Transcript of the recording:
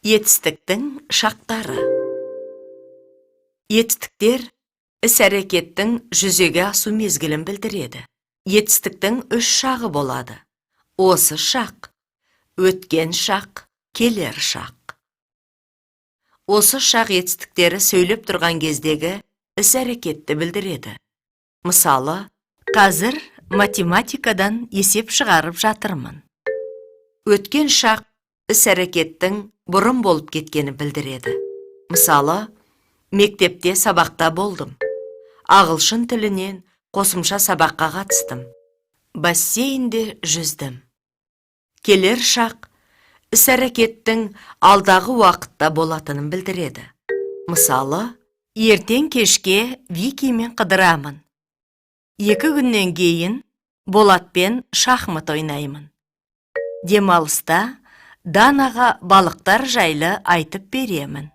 Етістіктің шақтары. Етістіктер іс-әрекеттің жүзеге асу мезгілін білдіреді. Етістіктің 3 шағы болады. Осы шақ, өткен шақ, келер шақ. Осы шақ етістіктері сөйлеп тұрған кездегі іс-әрекетті білдіреді. Мысалы, қазір математикадан есеп шығарып жатырмын. Өткен шақ іс-әрекеттің бұрын болып кеткені білдіреді. Мысалы, мектепте сабақта болдым. Ағылшын тілінен қосымша сабаққа қатыстым. Бассейнде жүздім. Келер шақ іс-әрекеттің алдағы уақытта болатынын білдіреді. Мысалы, ертең кешке Викимен қыдырамын. 2 күннен кейін Болатпен шахмат ойнаймын. Демалыста Данаға балықтар жайлы айтып беремін.